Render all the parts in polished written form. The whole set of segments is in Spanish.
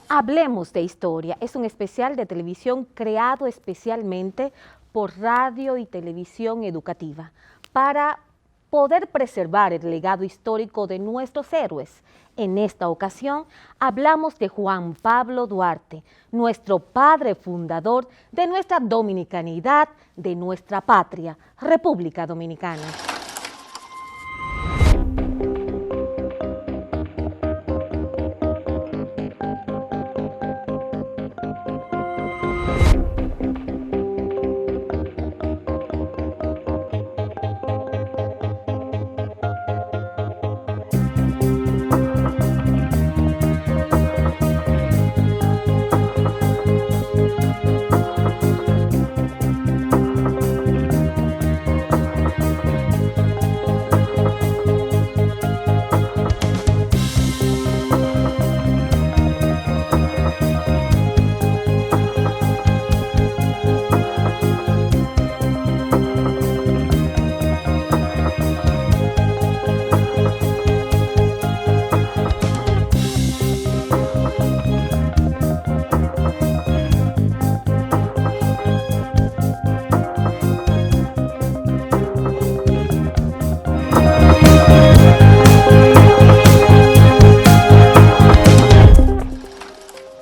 Hablemos de Historia es un especial de televisión creado especialmente por Radio y Televisión Educativa para poder preservar el legado histórico de nuestros héroes. En esta ocasión hablamos de Juan Pablo Duarte, nuestro padre fundador de nuestra dominicanidad, de nuestra patria, República Dominicana.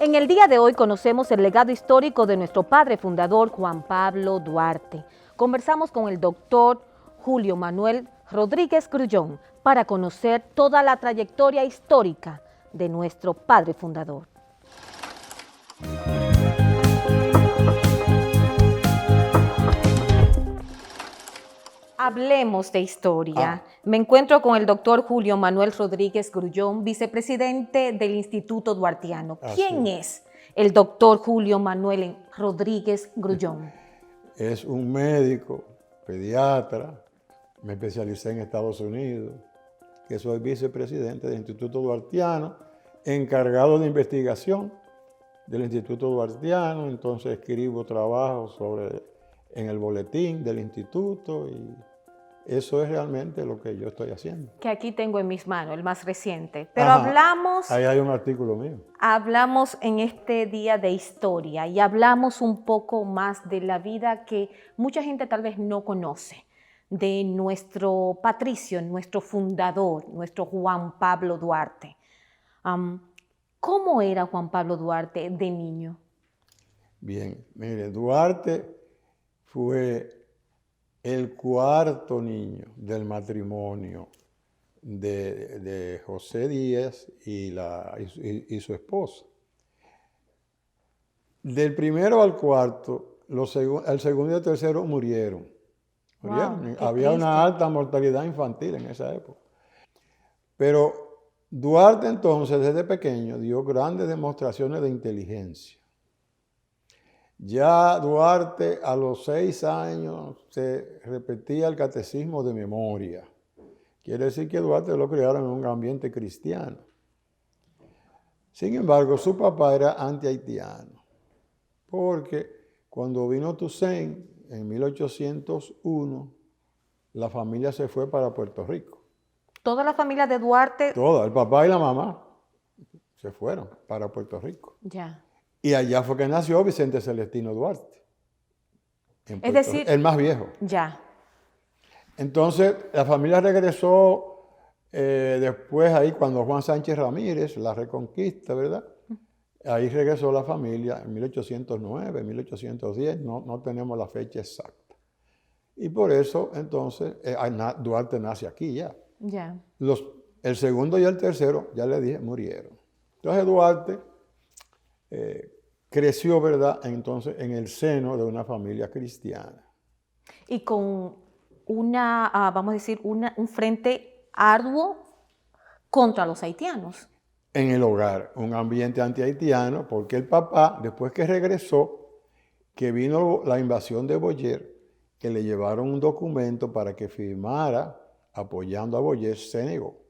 En el día de hoy conocemos el legado histórico de nuestro padre fundador Juan Pablo Duarte. Conversamos con el doctor Julio Manuel Rodríguez Grullón para conocer toda la trayectoria histórica de nuestro padre fundador. Hablemos de historia. Me encuentro con el doctor Julio Manuel Rodríguez Grullón, vicepresidente del Instituto Duartiano. ¿Quién es el doctor Julio Manuel Rodríguez Grullón? Es un médico, pediatra, me especialicé en Estados Unidos, que soy vicepresidente del Instituto Duartiano, encargado de investigación del Instituto Duartiano, entonces escribo trabajos en el boletín del instituto y eso es realmente lo que yo estoy haciendo. Que aquí tengo en mis manos, el más reciente. Pero ahí hay un artículo mío. Hablamos en este día de historia y hablamos un poco más de la vida que mucha gente tal vez no conoce, de nuestro patricio, nuestro fundador, nuestro Juan Pablo Duarte. ¿Cómo era Juan Pablo Duarte de niño? Bien, mire, Duarte fue el cuarto niño del matrimonio de José Díaz y su esposa. Del primero al cuarto, el segundo y el tercero murieron. Wow, había una alta mortalidad infantil en esa época. Pero Duarte entonces, desde pequeño, dio grandes demostraciones de inteligencia. Ya Duarte a los 6 años se repetía el catecismo de memoria. Quiere decir que Duarte lo criaron en un ambiente cristiano. Sin embargo, su papá era anti-haitiano, porque cuando vino Toussaint en 1801, la familia se fue para Puerto Rico. ¿Toda la familia de Duarte? Toda, el papá y la mamá se fueron para Puerto Rico. Ya. Y allá fue que nació Vicente Celestino Duarte. Es decir, el más viejo. Ya. Entonces, la familia regresó después ahí cuando Juan Sánchez Ramírez, la reconquista, ¿verdad? Ahí regresó la familia en 1809, 1810, no tenemos la fecha exacta. Y por eso, entonces, Duarte nace aquí ya. Ya. El segundo y el tercero, ya le dije, murieron. Entonces, Duarte creció, ¿verdad?, entonces en el seno de una familia cristiana. Y con vamos a decir, un frente arduo contra los haitianos. En el hogar, un ambiente anti-haitiano, porque el papá, después que regresó, que vino la invasión de Boyer, que le llevaron un documento para que firmara apoyando a Boyer, se negó.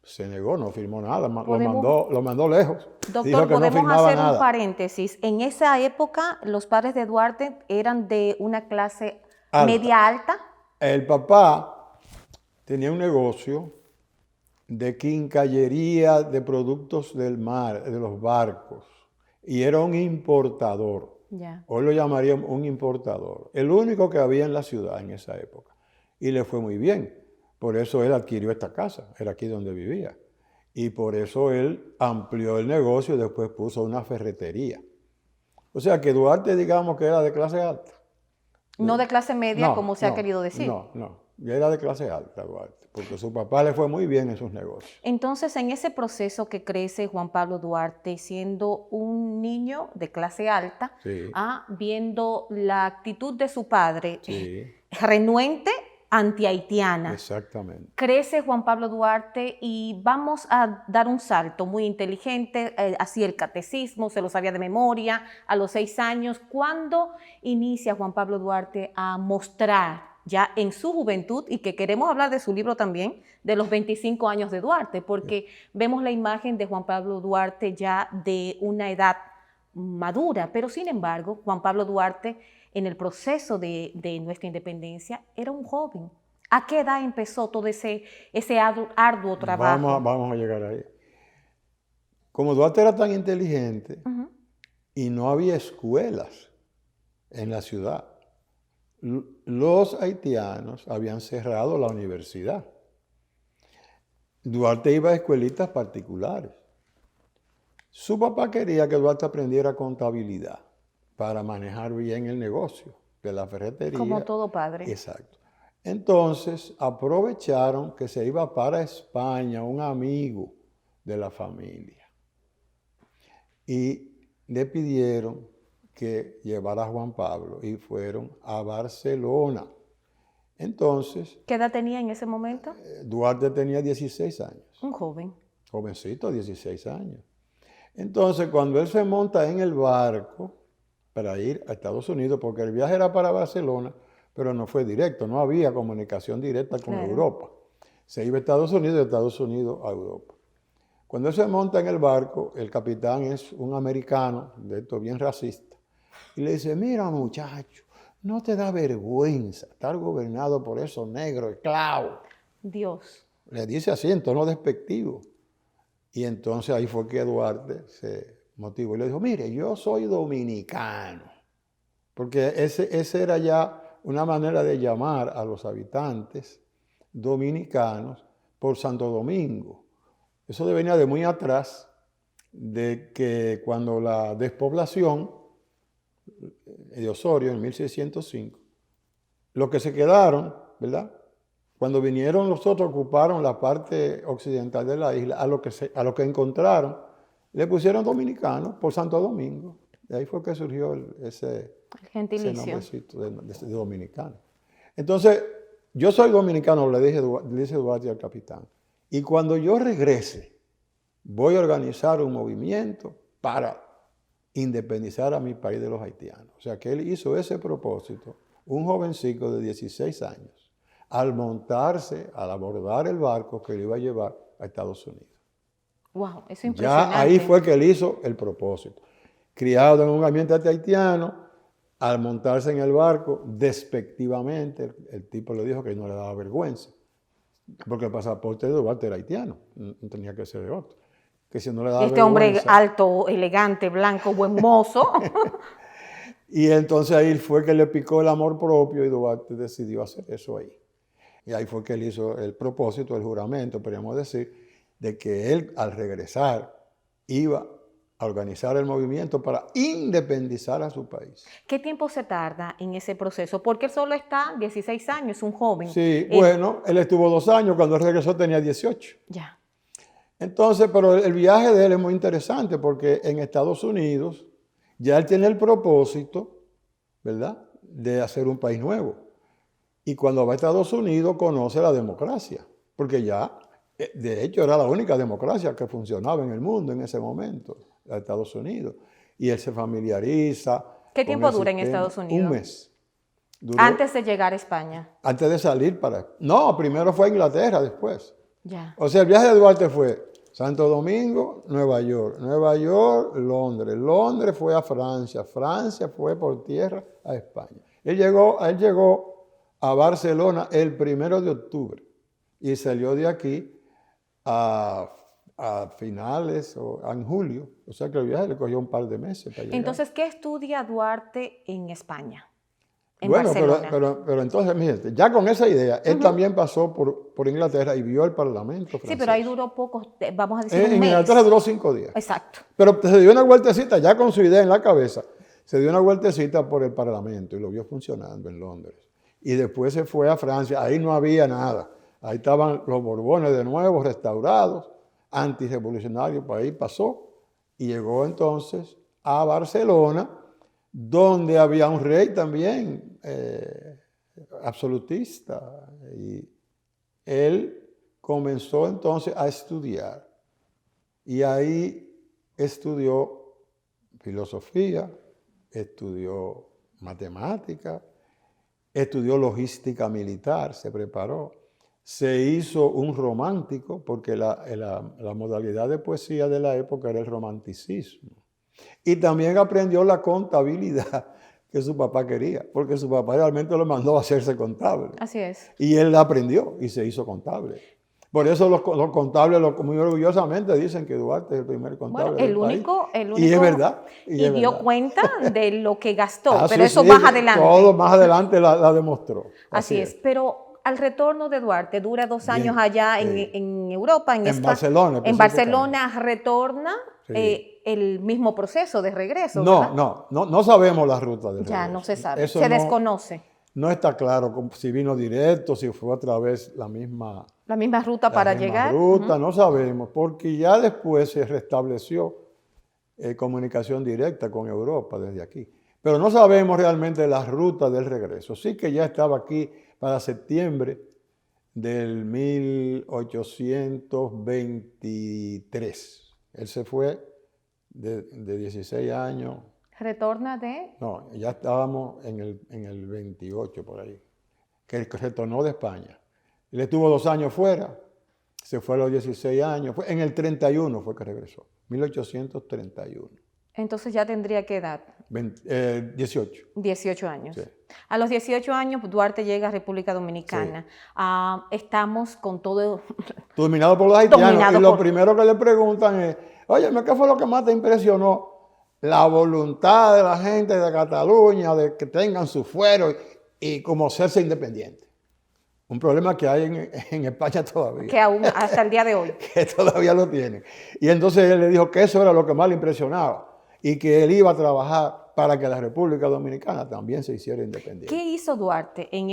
Se negó, no firmó nada, lo mandó lejos. Doctor, dijo que podemos no firmaba hacer nada. un paréntesis. En esa época, los padres de Duarte eran de una clase media alta. El papá tenía un negocio de quincallería de productos del mar, de los barcos, y era un importador. Ya. Hoy lo llamaríamos un importador, el único que había en la ciudad en esa época. Y le fue muy bien. Por eso él adquirió esta casa, era aquí donde vivía. Y por eso él amplió el negocio y después puso una ferretería. O sea que Duarte, digamos que era de clase alta. No de clase media, como se ha querido decir. No, era de clase alta Duarte, porque su papá le fue muy bien en sus negocios. Entonces, en ese proceso que crece Juan Pablo Duarte, siendo un niño de clase alta, Sí. Viendo la actitud de su padre, Sí. renuente, antihaitiana. Exactamente. Crece Juan Pablo Duarte y vamos a dar un salto muy inteligente, hacía el catecismo, se lo sabía de memoria, a los 6 años. ¿Cuándo inicia Juan Pablo Duarte a mostrar ya en su juventud, y que queremos hablar de su libro también, de los 25 años de Duarte, porque vemos la imagen de Juan Pablo Duarte ya de una edad madura, pero sin embargo, Juan Pablo Duarte, en el proceso de nuestra independencia, era un joven? ¿A qué edad empezó todo ese arduo trabajo? Vamos a llegar ahí. Como Duarte era tan inteligente y no había escuelas en la ciudad, los haitianos habían cerrado la universidad. Duarte iba a escuelitas particulares. Su papá quería que Duarte aprendiera contabilidad para manejar bien el negocio de la ferretería. Como todo padre. Exacto. Entonces aprovecharon que se iba para España un amigo de la familia y le pidieron que llevara a Juan Pablo y fueron a Barcelona. Entonces, ¿Qué edad tenía en ese momento? Duarte tenía 16 años. Un joven. Jovencito, 16 años. Entonces, cuando él se monta en el barco para ir a Estados Unidos, porque el viaje era para Barcelona, pero no fue directo, no había comunicación directa con Europa. Se iba a Estados Unidos y de Estados Unidos a Europa. Cuando él se monta en el barco, el capitán es un americano, de esto bien racista, y le dice: mira muchacho, ¿no te da vergüenza estar gobernado por esos negros esclavos? Dios. Le dice así en tono despectivo. Y entonces ahí fue que Duarte se motivó y le dijo: mire, yo soy dominicano. Porque ese era ya una manera de llamar a los habitantes dominicanos por Santo Domingo. Eso venía de muy atrás, de que cuando la despoblación de Osorio en 1605, los que se quedaron, ¿verdad? Cuando vinieron los otros, ocuparon la parte occidental de la isla, a lo que encontraron, le pusieron dominicano por Santo Domingo. De ahí fue que surgió ese nombrecito de dominicano. Entonces, yo soy dominicano, le dice Duarte al capitán, y cuando yo regrese, voy a organizar un movimiento para independizar a mi país de los haitianos. O sea que él hizo ese propósito, un jovencito de 16 años, al montarse, al abordar el barco que lo iba a llevar a Estados Unidos. Wow, eso es impresionante. Ya ahí fue que él hizo el propósito. Criado en un ambiente haitiano, al montarse en el barco, despectivamente, el tipo le dijo que no le daba vergüenza, porque el pasaporte de Duarte era haitiano, no tenía que ser de otro. Que si no le daba este vergüenza, hombre alto, elegante, blanco, buen mozo. Y entonces ahí fue que le picó el amor propio y Duarte decidió hacer eso ahí. Y ahí fue que él hizo el propósito, el juramento, podríamos decir, de que él al regresar iba a organizar el movimiento para independizar a su país. ¿Qué tiempo se tarda en ese proceso? Porque él solo está 16 años, un joven. Sí, bueno, él estuvo 2 años, cuando él regresó tenía 18. Ya. Entonces, pero el viaje de él es muy interesante porque en Estados Unidos ya él tiene el propósito, ¿verdad?, de hacer un país nuevo. Y cuando va a Estados Unidos conoce la democracia, porque ya, de hecho, era la única democracia que funcionaba en el mundo en ese momento, Estados Unidos. Y él se familiariza. ¿Qué tiempo dura en Estados Unidos? Un mes. Duró, antes de llegar a España. Antes de salir para... No, primero fue a Inglaterra, después. Ya. O sea, el viaje de Duarte fue Santo Domingo, Nueva York, Londres. Londres fue a Francia, Francia fue por tierra a España. Él llegó a Barcelona el 1 de octubre y salió de aquí a finales o en julio. O sea que el viaje le cogió un par de meses para llegar. Entonces, ¿qué estudia Duarte en España? En Bueno, Barcelona. pero entonces, fíjate, ya con esa idea, él también pasó por Inglaterra y vio el Parlamento francés. Sí, pero ahí duró poco, vamos a decir En un mes. Inglaterra duró 5 días. Exacto. Pero se dio una vueltecita, ya con su idea en la cabeza, se dio una vueltecita por el Parlamento y lo vio funcionando en Londres. Y después se fue a Francia, ahí no había nada. Ahí estaban los Borbones de nuevo, restaurados, antirrevolucionarios, por ahí pasó. Y llegó entonces a Barcelona, donde había un rey también absolutista. Y él comenzó entonces a estudiar. Y ahí estudió filosofía, estudió matemática, estudió logística militar, se preparó. Se hizo un romántico, porque la modalidad de poesía de la época era el romanticismo. Y también aprendió la contabilidad que su papá quería, porque su papá realmente lo mandó a hacerse contable. Así es. Y él la aprendió y se hizo contable. Por eso los contables muy orgullosamente dicen que Duarte es el primer contable Bueno, del el único, país. Y es verdad. Y dio cuenta de lo que gastó, Ah, pero sí, eso sí, más adelante. Todo más adelante la demostró. Así es. Pero al retorno de Duarte, dura 2 años Bien, allá sí. en Europa, en España. Barcelona. En Barcelona retorna Sí. el mismo proceso de regreso, ¿verdad? No sabemos la ruta del Ya regreso. no se sabe, Eso se no- desconoce. No está claro si vino directo, si fue a través la misma La misma ruta para misma llegar. ruta, no sabemos, porque ya después se restableció comunicación directa con Europa desde aquí. Pero no sabemos realmente la ruta del regreso. Sí que ya estaba aquí para septiembre del 1823. Él se fue de 16 años. Retorna de... No, ya estábamos en el 28 por ahí, que retornó de España. Él estuvo 2 años fuera, se fue a los 16 años, en el 31 fue que regresó, 1831. Entonces ya tendría que edad. 18. 18 años. Sí. A los 18 años Duarte llega a República Dominicana. Estamos con todo... Dominado por los haitianos. Dominado Y lo por- primero que le preguntan es, oye, ¿qué fue lo que más te impresionó? La voluntad de la gente de Cataluña de que tengan su fuero y como hacerse independiente. Un problema que hay en España todavía. que aún hasta el día de hoy. Que todavía lo tienen. Y entonces él le dijo que eso era lo que más le impresionaba y que él iba a trabajar para que la República Dominicana también se hiciera independiente. ¿Qué hizo Duarte en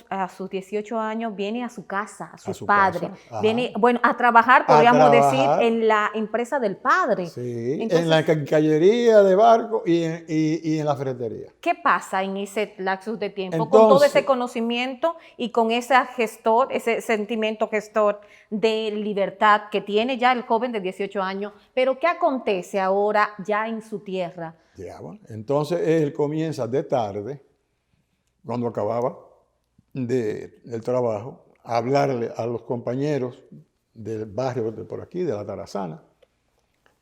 a sus 18 años? Viene a su casa, a su su padre. casa, ajá. Viene, bueno, a trabajar, podríamos decir, en la empresa del padre. Sí, Entonces, en la cancillería de barco y en la ferretería. ¿qué pasa en ese lapsus de tiempo con Entonces- todo ese conocimiento y con ese sentimiento gestor de libertad que tiene ya el joven de 18 años? Pero ¿qué acontece ahora ya en su tierra? Ya, bueno, entonces él comienza de tarde, cuando acababa del trabajo, a hablarle a los compañeros del barrio de por aquí, de la Tarazana,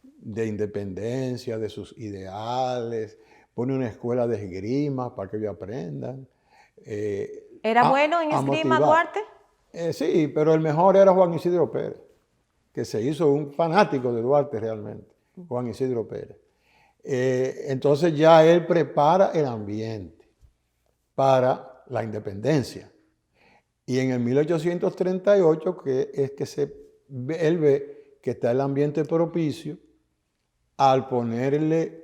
de independencia, de sus ideales, pone una escuela de esgrima para que ellos aprendan. ¿Era bueno en esgrima, motivar. Duarte? Sí, pero el mejor era Juan Isidro Pérez, que se hizo un fanático de Duarte realmente, Juan Isidro Pérez. Entonces ya él prepara el ambiente para la independencia. Y en el 1838 que es que él ve que está el ambiente propicio al ponerle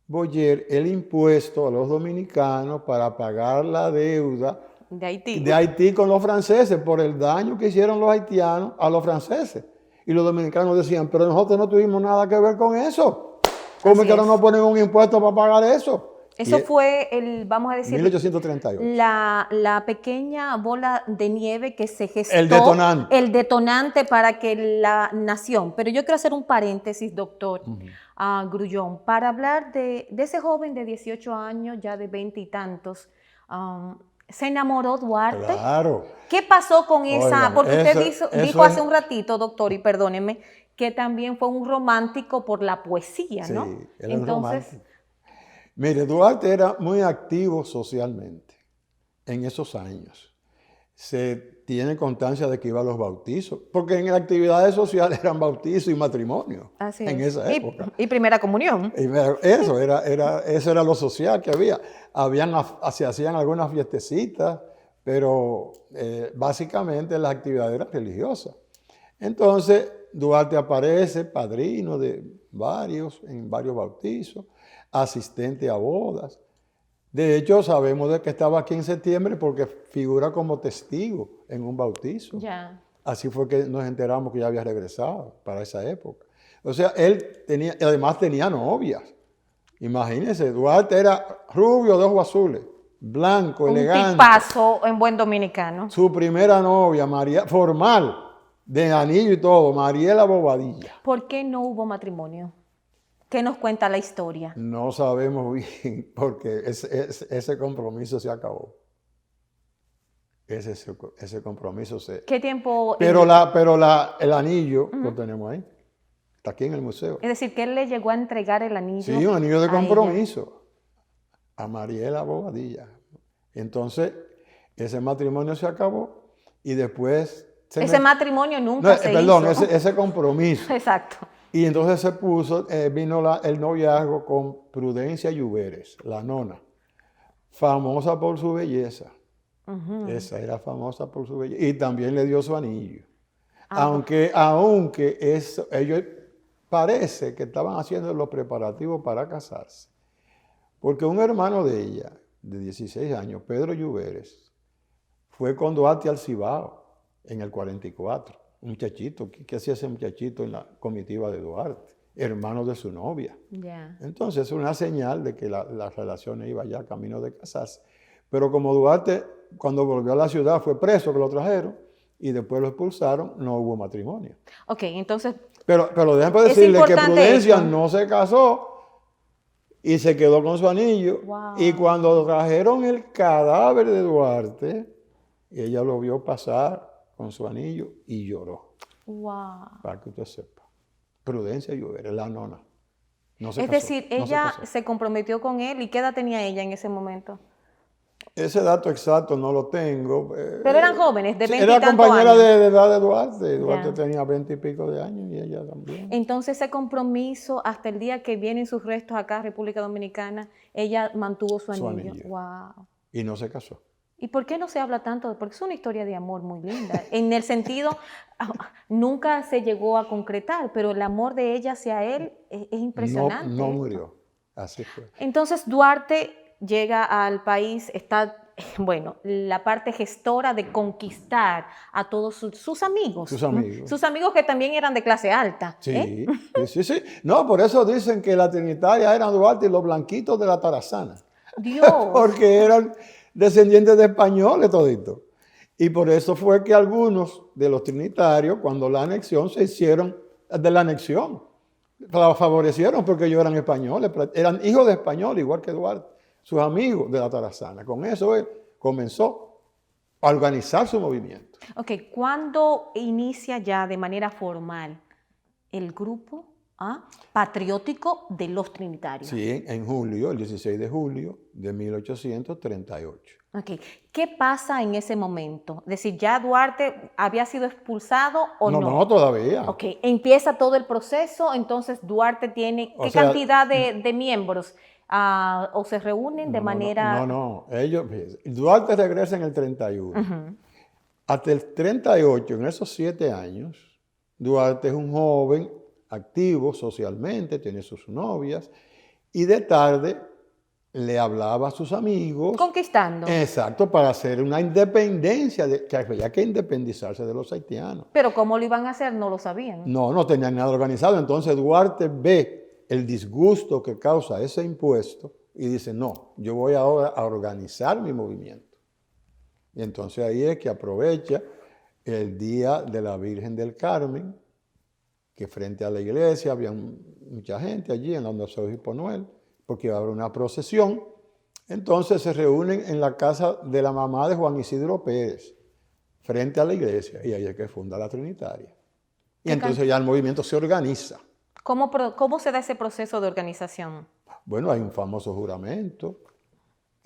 Boyer el impuesto a los dominicanos para pagar la deuda De Haití. de Haití con los franceses por el daño que hicieron los haitianos a los franceses. Y los dominicanos decían, pero nosotros no tuvimos nada que ver con eso. ¿Cómo es que ahora no ponen un impuesto para pagar eso? Eso Y fue vamos a decir, 1838. la pequeña bola de nieve que se gestó. El detonante. El detonante para que la nación. Pero yo quiero hacer un paréntesis, doctor Grullón, para hablar de ese joven de 18 años, ya de 20 y tantos. ¿Se enamoró Duarte? Claro. ¿Qué pasó con esa? Oigan, Porque usted eso dijo hace es- un ratito, doctor, y perdóneme, que también fue un romántico por la poesía, ¿no? Sí, él es romántico. Mire, Duarte era muy activo socialmente en esos años. Se tiene constancia de que iba a los bautizos, porque en las actividades sociales eran bautizos y matrimonio Así en es. esa época. Y primera comunión. Eso era lo social que había. Se hacían algunas fiestecitas, pero básicamente las actividades eran religiosas. Entonces, Duarte aparece padrino en varios bautizos, asistente a bodas. De hecho, sabemos de que estaba aquí en septiembre porque figura como testigo en un bautizo. Ya. Así fue que nos enteramos que ya había regresado para esa época. O sea, además tenía novias. Imagínense, Duarte era rubio de ojos azules, blanco, elegante. Un tipazo en buen dominicano. Su primera novia, María, formal, de anillo y todo, Mariela Bobadilla. ¿Por qué no hubo matrimonio? ¿Qué nos cuenta la historia? No sabemos bien, porque ese compromiso se acabó. Ese compromiso se... ¿Qué tiempo? Pero el anillo lo tenemos ahí. Está aquí en el museo. Es decir, que él le llegó a entregar el anillo. Sí, un anillo de a compromiso a Mariela Bobadilla. Entonces, ese matrimonio se acabó y después... Ese matrimonio nunca se hizo. Ese compromiso. Exacto. Y entonces vino el noviazgo con Prudencia Lluveres, la nona, famosa por su belleza. Esa era famosa por su belleza. Y también le dio su anillo. Aunque ellos parece que estaban haciendo los preparativos para casarse. Porque un hermano de ella, de 16 años, Pedro Lluveres, fue con Duarte al Cibao en el 44. Un muchachito, ¿qué hacía ese muchachito en la comitiva de Duarte? Hermano de su novia. Yeah. Entonces, es una señal de que la relación iba ya camino de casarse. Pero como Duarte, cuando volvió a la ciudad, fue preso, que lo trajeron, y después lo expulsaron, no hubo matrimonio. Ok, entonces... Pero déjenme decirle que Prudencia no se casó y se quedó con su anillo. Wow. Y cuando trajeron el cadáver de Duarte, ella lo vio pasar con su anillo y lloró. Wow. Para que usted sepa. Prudencia Lluveres, la nona. No se es casó, decir, no ella se casó. se comprometió con él. ¿Y qué edad tenía ella en ese momento? Ese dato exacto no lo tengo. Pero eran jóvenes, de 20 y era tantos compañera años. de edad de Duarte. Duarte Ya. tenía 20 y pico de años y ella también. Entonces ese compromiso, hasta el día que vienen sus restos acá a República Dominicana, ella mantuvo su anillo. Wow. Y no se casó. ¿Y por qué no se habla tanto? Porque es una historia de amor muy linda. En el sentido, nunca se llegó a concretar, pero el amor de ella hacia él es impresionante. No murió. Así fue. Entonces Duarte llega al país, está, bueno, la parte gestora de conquistar a todos sus amigos. Sus amigos. Sus amigos que también eran de clase alta. Sí, sí. No, por eso dicen que la Trinitaria eran Duarte y los blanquitos de la Tarazana. Dios. Porque eran descendientes de españoles toditos. Y por eso fue que algunos de los trinitarios, cuando la anexión, se hicieron de la anexión. La favorecieron porque ellos eran españoles, eran hijos de españoles, igual que Duarte, sus amigos de la Tarazana. Con eso él comenzó a organizar su movimiento. Ok, ¿cuándo inicia ya de manera formal el grupo patriótico de los Trinitarios? Sí, en julio, el 16 de julio de 1838. Ok, ¿qué pasa en ese momento? Es decir, ¿ya Duarte había sido expulsado o no? No, todavía. Ok, empieza todo el proceso, entonces Duarte tiene, ¿qué cantidad de miembros? ¿O se reúnen de manera...? No, Duarte regresa en el 31. Hasta el 38, en esos 7 años, Duarte es un joven activo socialmente, tiene sus novias, y de tarde le hablaba a sus amigos. Conquistando. Exacto, para hacer una independencia, que había que independizarse de los haitianos. Pero cómo lo iban a hacer no lo sabían. No tenían nada organizado. Entonces Duarte ve el disgusto que causa ese impuesto y dice, no, yo voy ahora a organizar mi movimiento. Y entonces ahí es que aprovecha el día de la Virgen del Carmen, que frente a la iglesia había mucha gente allí en donde se obispo Noel, porque iba a haber una procesión. Entonces se reúnen en la casa de la mamá de Juan Isidro Pérez, frente a la iglesia, y ahí es que funda la Trinitaria. Y entonces ya el movimiento se organiza. ¿Cómo se da ese proceso de organización? Bueno, hay un famoso juramento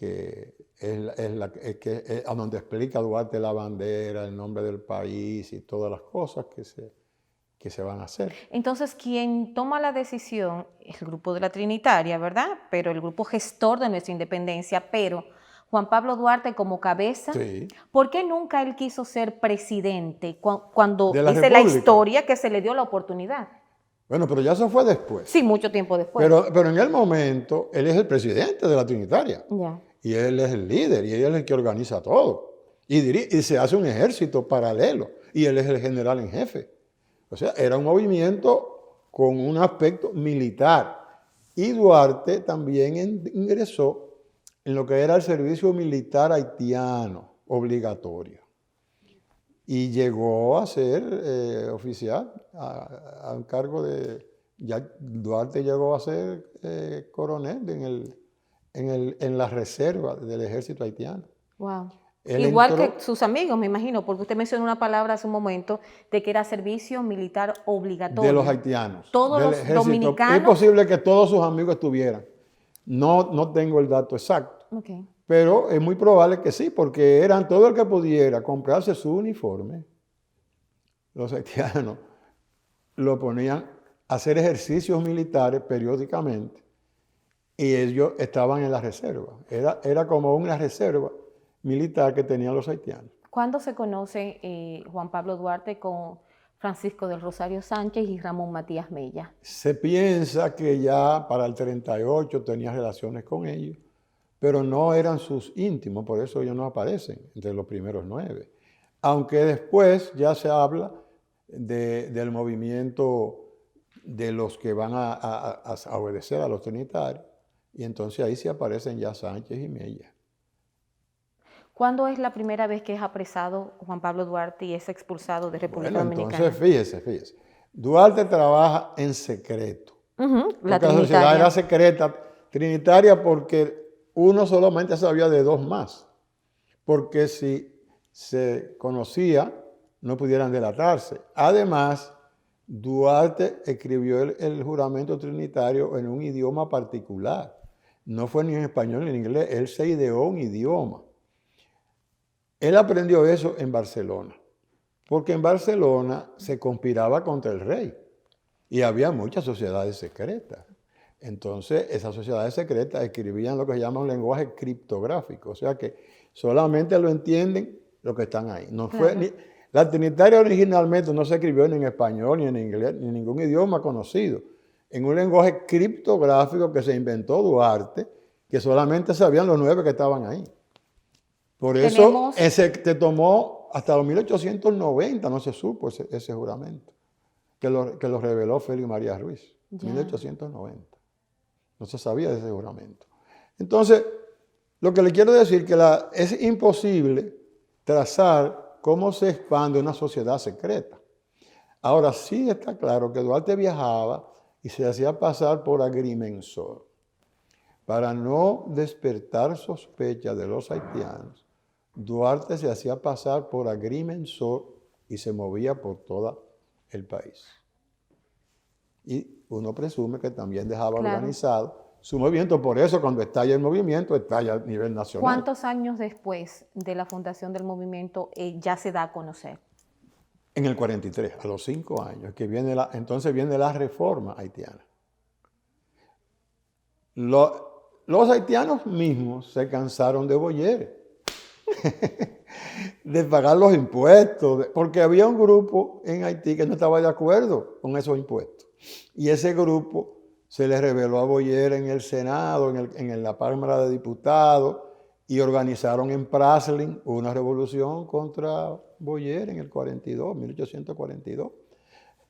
que es a donde explica Duarte la bandera, el nombre del país y todas las cosas que se van a hacer. Entonces, quien toma la decisión es el grupo de la Trinitaria, ¿verdad? Pero el grupo gestor de nuestra independencia, pero Juan Pablo Duarte como cabeza, Sí. ¿por qué nunca él quiso ser presidente cuando De la dice la República. historia que se le dio la oportunidad? Bueno, pero ya eso fue después. Sí, mucho tiempo después. Pero en el momento, él es el presidente de la Trinitaria. Ya. Y él es el líder, y él es el que organiza todo. Y se hace un ejército paralelo, y él es el general en jefe. O sea, era un movimiento con un aspecto militar. Y Duarte también ingresó en lo que era el servicio militar haitiano obligatorio. Y llegó a ser oficial, a un cargo de... Ya Duarte llegó a ser coronel en la reserva del ejército haitiano. Wow. Él Igual entró- que sus amigos, me imagino, porque usted mencionó una palabra hace un momento de que era servicio militar obligatorio. de los haitianos. Todos del los ejército. dominicanos. Es posible que todos sus amigos estuvieran. No tengo el dato exacto, Ok. pero es muy probable que sí, porque eran todo el que pudiera comprarse su uniforme. Los haitianos lo ponían a hacer ejercicios militares periódicamente y ellos estaban en la reserva. Era como una reserva militar que tenían los haitianos. ¿Cuándo se conoce Juan Pablo Duarte con Francisco del Rosario Sánchez y Ramón Matías Mella? Se piensa que ya para el 38 tenía relaciones con ellos, pero no eran sus íntimos, por eso ellos no aparecen entre los primeros 9. Aunque después ya se habla del movimiento de los que van a obedecer a los trinitarios, y entonces ahí sí aparecen ya Sánchez y Mella. ¿Cuándo es la primera vez que es apresado Juan Pablo Duarte y es expulsado de República Bueno, Dominicana? entonces fíjese. Duarte trabaja en secreto. Ujú, la Porque la sociedad Trinitaria. era secreta, trinitaria, porque uno solamente sabía de 2 más. Porque si se conocía, no pudieran delatarse. Además, Duarte escribió el juramento trinitario en un idioma particular. No fue ni en español ni en inglés, él se ideó un idioma. Él aprendió eso en Barcelona, porque en Barcelona se conspiraba contra el rey y había muchas sociedades secretas. Entonces, esas sociedades secretas escribían lo que se llama un lenguaje criptográfico, o sea que solamente lo entienden los que están ahí. Claro. La Trinitaria originalmente no se escribió ni en español, ni en inglés, ni en ningún idioma conocido. En un lenguaje criptográfico que se inventó Duarte, que solamente sabían los 9 que estaban ahí. Por eso te tomó hasta los 1890, no se supo ese juramento, que lo reveló Félix María Ruiz, 1890. No se sabía de ese juramento. Entonces, lo que le quiero decir es que es imposible trazar cómo se expande una sociedad secreta. Ahora sí está claro que Duarte viajaba y se hacía pasar por agrimensor. Para no despertar sospechas de los haitianos, Duarte se hacía pasar por agrimensor y se movía por todo el país. Y uno presume que también dejaba organizado su movimiento. Por eso cuando estalla el movimiento, estalla a nivel nacional. ¿Cuántos años después de la fundación del movimiento ya se da a conocer? En el 43, a los 5 años, que entonces viene la reforma haitiana. Los haitianos mismos se cansaron de Boyer, de pagar los impuestos, porque había un grupo en Haití que no estaba de acuerdo con esos impuestos. Y ese grupo se le reveló a Boyer en el Senado, en la Cámara de Diputados, y organizaron en Praslin una revolución contra Boyer en el 42, 1842.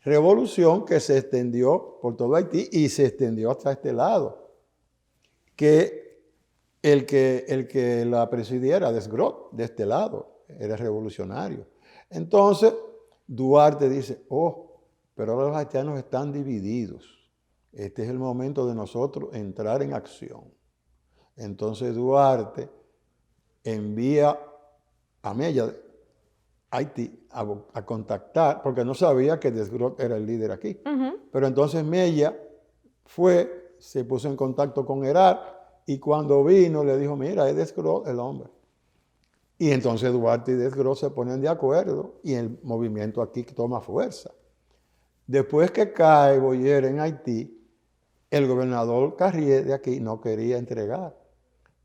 Revolución que se extendió por todo Haití y se extendió hasta este lado. Que el que la presidiera, Desgrot, de este lado, era revolucionario. Entonces, Duarte dice, pero ahora los haitianos están divididos. Este es el momento de nosotros entrar en acción. Entonces Duarte envía a Mella, Haití, a contactar, porque no sabía que Desgrot era el líder aquí. Pero entonces Mella se puso en contacto con Herar y cuando vino le dijo, mira, es Desgros el hombre. Y entonces Duarte y Desgros se ponen de acuerdo y el movimiento aquí toma fuerza. Después que cae Boyer en Haití, el gobernador Carrier de aquí no quería entregar.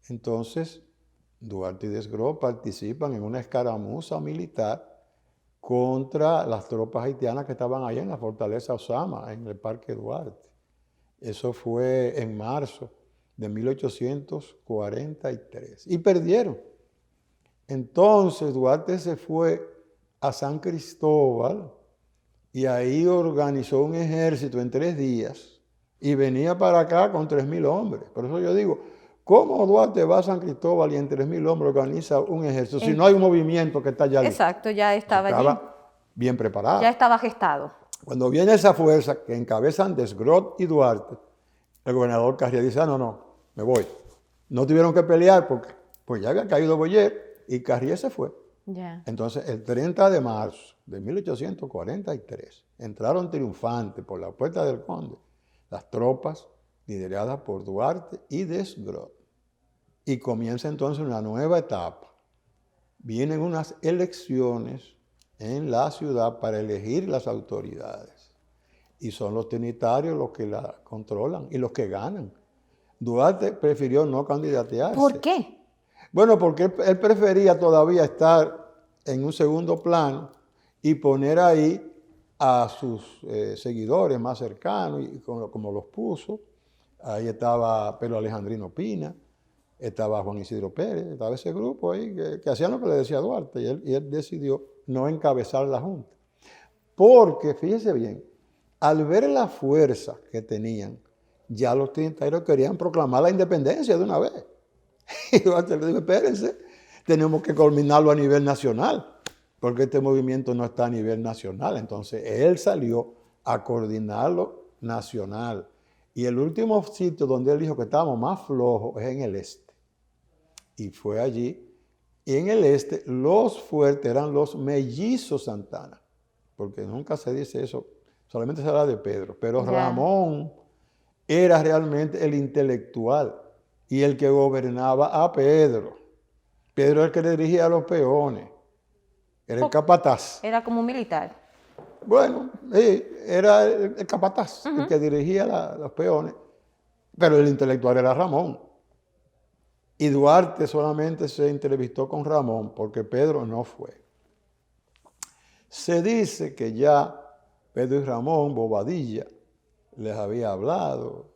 Entonces, Duarte y Desgros participan en una escaramuza militar contra las tropas haitianas que estaban ahí en la fortaleza Osama, en el Parque Duarte. Eso fue en marzo de 1843 y perdieron. Entonces Duarte se fue a San Cristóbal y ahí organizó un ejército en 3 días y venía para acá con 3.000 hombres. Por eso yo digo, ¿cómo Duarte va a San Cristóbal y en 3.000 hombres organiza un ejército si no hay un movimiento que está ya listo? Exacto, ya estaba allí. Estaba bien preparado. Ya estaba gestado. Cuando viene esa fuerza que encabezan Desgros y Duarte, el gobernador Carrier dice, no, me voy. No tuvieron que pelear porque pues ya había caído Boyer y Carrier se fue. Ya. Entonces, el 30 de marzo de 1843, entraron triunfantes por la Puerta del Conde las tropas lideradas por Duarte y Desgros. Y comienza entonces una nueva etapa. Vienen unas elecciones en la ciudad para elegir las autoridades. Y son los trinitarios los que la controlan y los que ganan. Duarte prefirió no candidatearse. ¿Por qué? Bueno, porque él prefería todavía estar en un segundo plano y poner ahí a sus seguidores más cercanos, y como los puso. Ahí estaba Pedro Alejandrino Pina, estaba Juan Isidro Pérez, estaba ese grupo ahí que hacían lo que le decía Duarte, y él decidió no encabezar la Junta. Porque, fíjese bien, al ver la fuerza que tenían, ya los trinitarios querían proclamar la independencia de una vez. Y Duarte le dijo, espérense, tenemos que culminarlo a nivel nacional, porque este movimiento no está a nivel nacional. Entonces, él salió a coordinarlo nacional. Y el último sitio donde él dijo que estábamos más flojos es en el este. Y fue allí. Y en el este, los fuertes eran los mellizos Santana, porque nunca se dice eso, solamente se habla de Pedro. Pero Ya. Ramón era realmente el intelectual y el que gobernaba a Pedro. Pedro es el que le dirigía a los peones. Era el capataz. Era como un militar. Bueno, era el capataz, el que dirigía a los peones. Pero el intelectual era Ramón. Y Duarte solamente se entrevistó con Ramón porque Pedro no fue. Se dice que ya Pedro y Ramón, Bobadilla, les había hablado,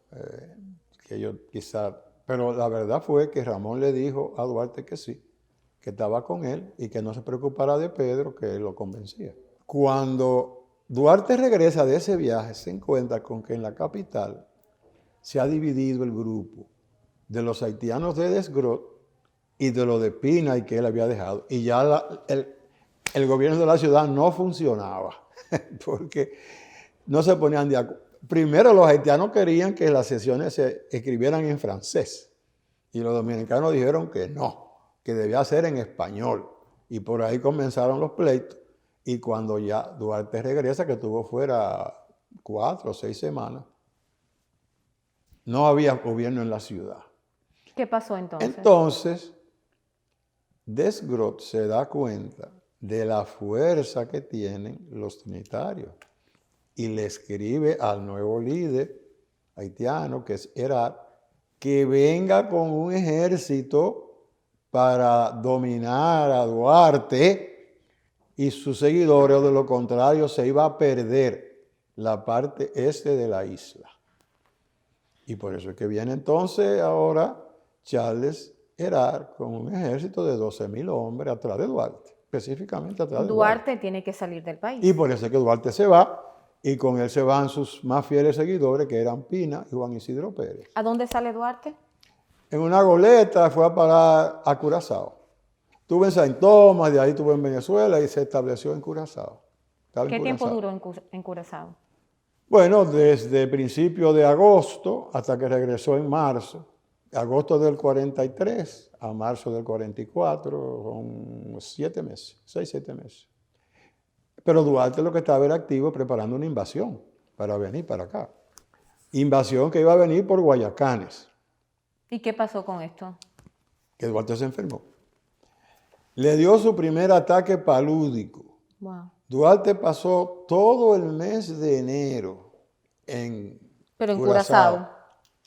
que ellos quizás... Pero la verdad fue que Ramón le dijo a Duarte que sí, que estaba con él y que no se preocupara de Pedro, que él lo convencía. Cuando Duarte regresa de ese viaje, se encuentra con que en la capital se ha dividido el grupo de los haitianos de Desgros y de los de Pina y que él había dejado. Y ya el gobierno de la ciudad no funcionaba, porque no se ponían de acuerdo. Primero, los haitianos querían que las sesiones se escribieran en francés y los dominicanos dijeron que no, que debía ser en español. Y por ahí comenzaron los pleitos. Y cuando ya Duarte regresa, que estuvo fuera 4 o 6 semanas, no había gobierno en la ciudad. ¿Qué pasó entonces? Entonces, Desgros se da cuenta de la fuerza que tienen los trinitarios y le escribe al nuevo líder haitiano, que es Herard, que venga con un ejército para dominar a Duarte y sus seguidores, o de lo contrario se iba a perder la parte este de la isla. Y por eso es que viene entonces ahora Charles Herard con un ejército de 12.000 hombres atrás de Duarte, específicamente atrás de Duarte. Duarte tiene que salir del país. Y por eso es que Duarte se va, y con él se van sus más fieles seguidores, que eran Pina y Juan Isidro Pérez. ¿A dónde sale Duarte? En una goleta fue a parar a Curazao. Estuvo en Saint Thomas, de ahí estuvo en Venezuela y se estableció en Curazao. ¿Qué tiempo duró en Curazao? Bueno, desde principio de agosto hasta que regresó en marzo. Agosto del 43 a marzo del 44, son 7 meses, 6, 7 meses. Pero Duarte lo que estaba era activo preparando una invasión para venir para acá. Invasión que iba a venir por Guayacanes. ¿Y qué pasó con esto? que Duarte se enfermó. Le dio su primer ataque palúdico. Wow. Duarte pasó todo el mes de enero en Pero en Curazao Curazao.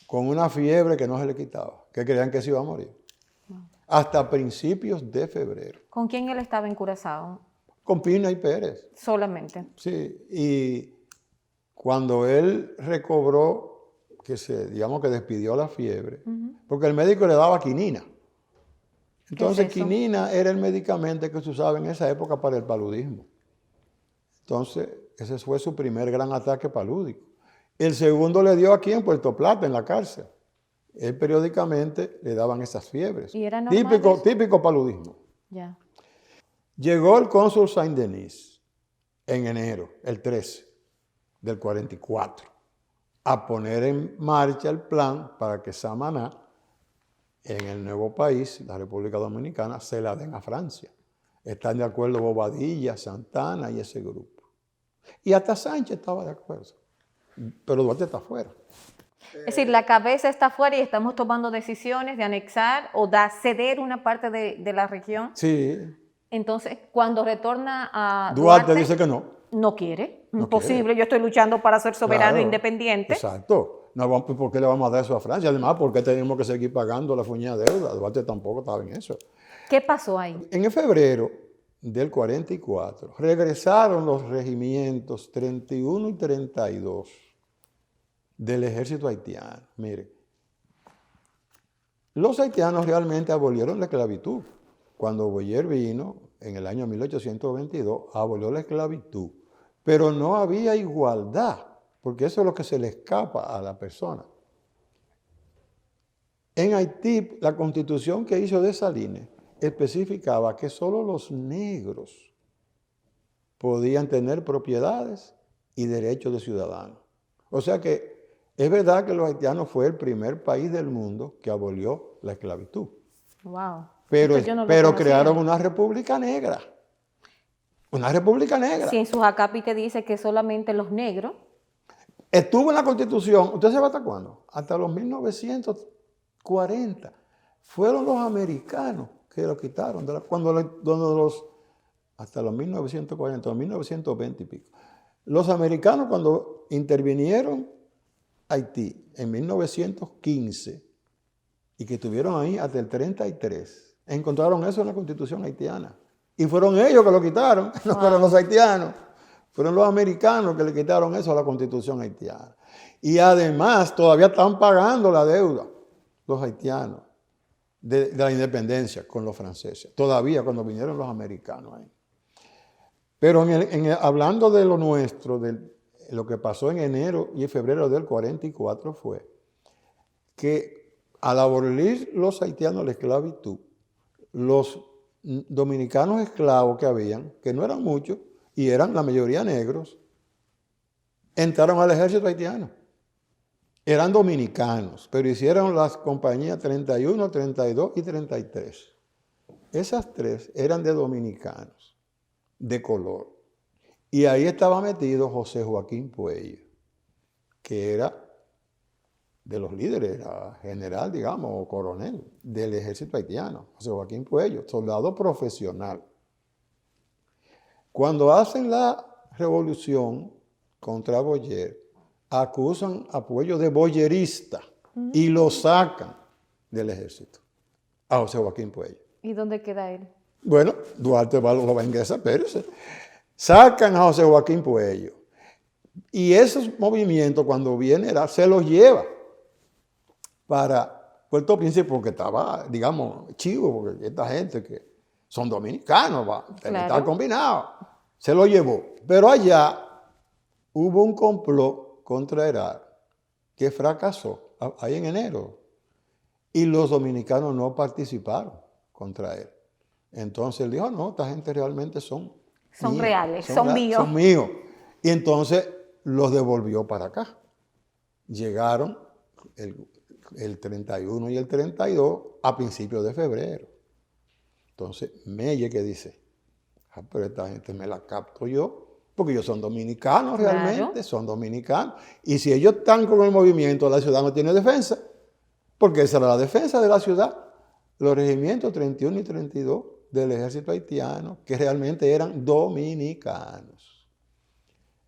con una fiebre que no se le quitaba, que creían que se iba a morir. Hasta principios de febrero. ¿Con quién él estaba en Curazao? Con Pina y Pérez. Solamente. Sí, y cuando él recobró, digamos que despidió la fiebre, porque el médico le daba quinina. Entonces, ¿Qué es eso? quinina era el medicamento que se usaba en esa época para el paludismo. Entonces, ese fue su primer gran ataque palúdico. El segundo le dio aquí en Puerto Plata, en la cárcel. Él periódicamente le daban esas fiebres. ¿Y era normal Típico paludismo. Ya. Llegó el cónsul Saint-Denis en enero, el 13 del 44, a poner en marcha el plan para que Samaná, en el nuevo país, la República Dominicana, se la den a Francia. Están de acuerdo Bobadilla, Santana y ese grupo. Y hasta Sánchez estaba de acuerdo. Pero Duarte está afuera. Es decir, la cabeza está fuera y estamos tomando decisiones de anexar o de ceder una parte de la región. Sí. Entonces, cuando retorna a Duarte dice que no. no quiere. No Imposible. quiere. Yo estoy luchando para ser soberano e Claro. independiente. Exacto. No, ¿por qué le vamos a dar eso a Francia? Además, ¿por qué tenemos que seguir pagando la fuñida deuda? Duarte tampoco estaba en eso. ¿Qué pasó ahí? En febrero del 44 regresaron los regimientos 31 y 32 del ejército haitiano. Mire, los haitianos realmente abolieron la esclavitud. Cuando Boyer vino, en el año 1822, abolió la esclavitud. Pero no había igualdad, porque eso es lo que se le escapa a la persona. En Haití, la constitución que hizo Dessalines especificaba que solo los negros podían tener propiedades y derechos de ciudadanos. O sea que es verdad que los haitianos fue el primer país del mundo que abolió la esclavitud. Wow. Pero, Esto yo no lo pero conocía. crearon una república negra. Una república negra. Si en sus acápites dice que solamente los negros. Estuvo en la Constitución, ¿usted sabe hasta cuándo? Hasta los 1940. Fueron los americanos que lo quitaron, hasta los 1940, los 1920 y pico. Los americanos cuando intervinieron Haití en 1915 y que estuvieron ahí hasta el 33, encontraron eso en la Constitución haitiana. Y fueron ellos que lo quitaron, no fueron los haitianos. Fueron los americanos que le quitaron eso a la Constitución haitiana. Y además todavía están pagando la deuda los haitianos de la independencia con los franceses. Todavía cuando vinieron los americanos ahí. Pero hablando de lo nuestro, de lo que pasó en enero y febrero del 44 fue que al abolir los haitianos la esclavitud, los dominicanos esclavos que habían, que no eran muchos, y eran la mayoría negros, entraron al ejército haitiano. Eran dominicanos, pero hicieron las compañías 31, 32 y 33. Esas tres eran de dominicanos, de color. Y ahí estaba metido José Joaquín Puello, que era de los líderes, era general, digamos, o coronel del ejército haitiano. José Joaquín Puello, soldado profesional. Cuando hacen la revolución contra Boyer, acusan a Puello de boyerista y lo sacan del ejército, a José Joaquín Puello. ¿Y dónde queda él? Bueno, Duarte lo va a ingresar, pero sacan a José Joaquín Puello. Y esos movimientos, cuando viene, se los lleva para Puerto Príncipe, porque estaba, digamos, chivo, porque esta gente que son dominicanos, están combinados. Se lo llevó. Pero allá hubo un complot contra Herard que fracasó, ahí en enero. Y los dominicanos no participaron contra él. Entonces él dijo, no, esta gente realmente son míos, reales, son míos. Son míos. Y entonces los devolvió para acá. Llegaron el 31 y el 32 a principios de febrero. Entonces Melle que dice, pero esta gente me la capto yo, porque ellos son dominicanos realmente, son dominicanos. Y si ellos están con el movimiento, la ciudad no tiene defensa, porque esa era la defensa de la ciudad. Los regimientos 31 y 32 del ejército haitiano, que realmente eran dominicanos.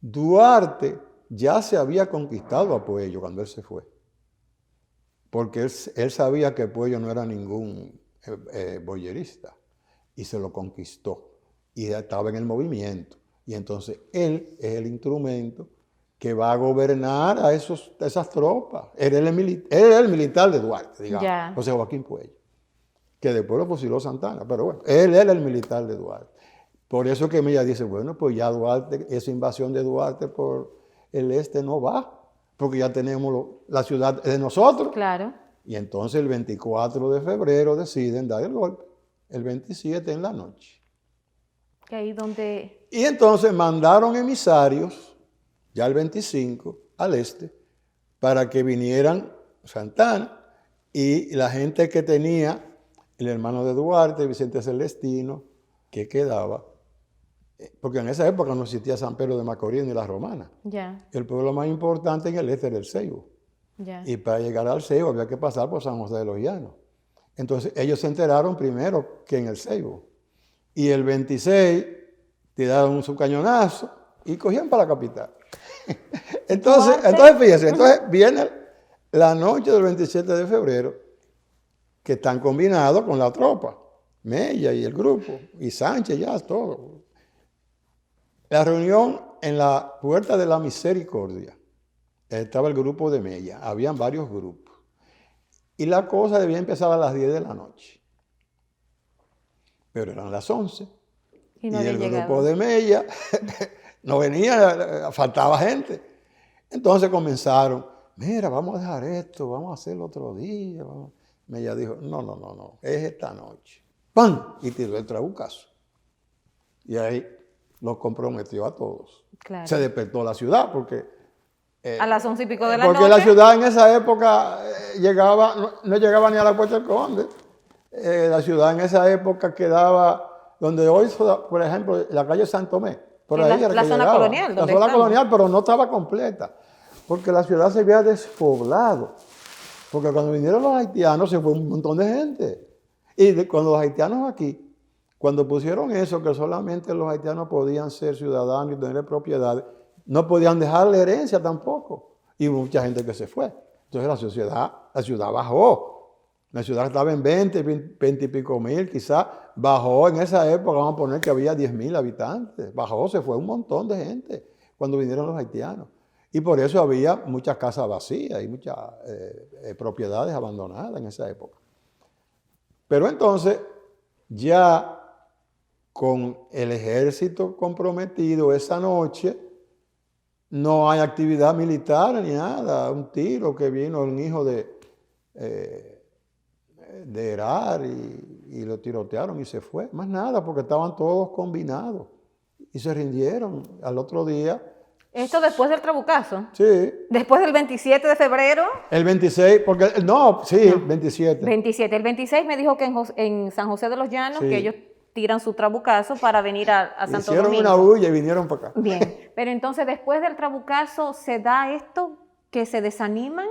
Duarte ya se había conquistado a Puello cuando él se fue, porque él sabía que Puello no era ningún boyerista, y se lo conquistó, y estaba en el movimiento. Y entonces él es el instrumento que va a gobernar a esas tropas. Él era el militar de Duarte, digamos, José Joaquín Puello, que después lo fusiló Santana, pero bueno, él era el militar de Duarte. Por eso que Mella dice, bueno, pues ya Duarte, esa invasión de Duarte por el este no va, porque ya tenemos la ciudad de nosotros. Claro. Y entonces el 24 de febrero deciden dar el golpe, el 27 en la noche. Que ahí donde... Y entonces mandaron emisarios, ya el 25, al este, para que vinieran Santana y la gente que tenía, el hermano de Duarte, Vicente Celestino, que quedaba, porque en esa época no existía San Pedro de Macorís ni la Romana. Ya. El pueblo más importante en el este era el Ceibo. Ya. Y para llegar al Ceibo había que pasar por San José de los Llanos. Entonces ellos se enteraron primero que en el Ceibo. Y el 26 tiraron su cañonazo y cogían para la capital. Entonces fíjense, entonces viene la noche del 27 de febrero, que están combinados con la tropa, Mella y el grupo, y Sánchez ya, todo. La reunión en la Puerta de la Misericordia, estaba el grupo de Mella, habían varios grupos. Y la cosa debía empezar a las 10 de la noche. Pero eran las 11. Y no el llegado. Grupo de Mella no venía, faltaba gente. Entonces comenzaron, mira, vamos a dejar esto, vamos a hacerlo otro día. Mella dijo, no, es esta noche. ¡Pam! Y tiró el trabucazo. Y ahí los comprometió a todos. Claro. Se despertó la ciudad porque... a las 11 y pico de la noche. Porque la ciudad en esa época no llegaba ni a la Puerta del Conde. La ciudad en esa época quedaba donde hoy, por ejemplo, la calle San Tomé. Por ahí era la zona colonial. La zona colonial, pero no estaba completa. Porque la ciudad se había despoblado. Porque cuando vinieron los haitianos se fue un montón de gente. Y cuando los haitianos aquí, cuando pusieron eso, que solamente los haitianos podían ser ciudadanos y tener propiedades, no podían dejarle herencia tampoco. Y hubo mucha gente que se fue. Entonces la ciudad bajó. La ciudad estaba en 20 y pico mil, quizás bajó en esa época, vamos a poner que había 10.000 habitantes. Bajó, se fue un montón de gente cuando vinieron los haitianos. Y por eso había muchas casas vacías y muchas propiedades abandonadas en esa época. Pero entonces, ya con el ejército comprometido esa noche, no hay actividad militar ni nada. Un tiro que vino un hijo de Herar y lo tirotearon y se fue. Más nada, porque estaban todos combinados y se rindieron al otro día. ¿Esto después del trabucazo? Sí. ¿Después del 27 de febrero? El 26, porque el 27. 27. El 26 me dijo que en San José de los Llanos, Sí. que ellos tiran su trabucazo para venir a Santo Domingo. Hicieron una huya y vinieron para acá. Bien, pero entonces después del trabucazo se da esto, que se desaniman,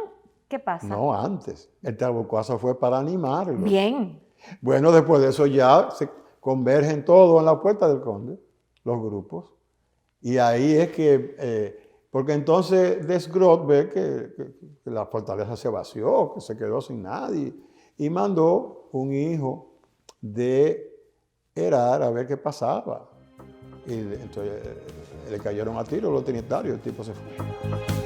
¿qué pasa? No, antes. El trabucazo fue para animarlos. Bien. Bueno, después de eso ya se convergen todos en la Puerta del Conde, los grupos. Y ahí es que, porque entonces Desgrot ve que la fortaleza se vació, que se quedó sin nadie, y mandó un hijo de Herar a ver qué pasaba. Y entonces le cayeron a tiro los trinitarios, el tipo se fue.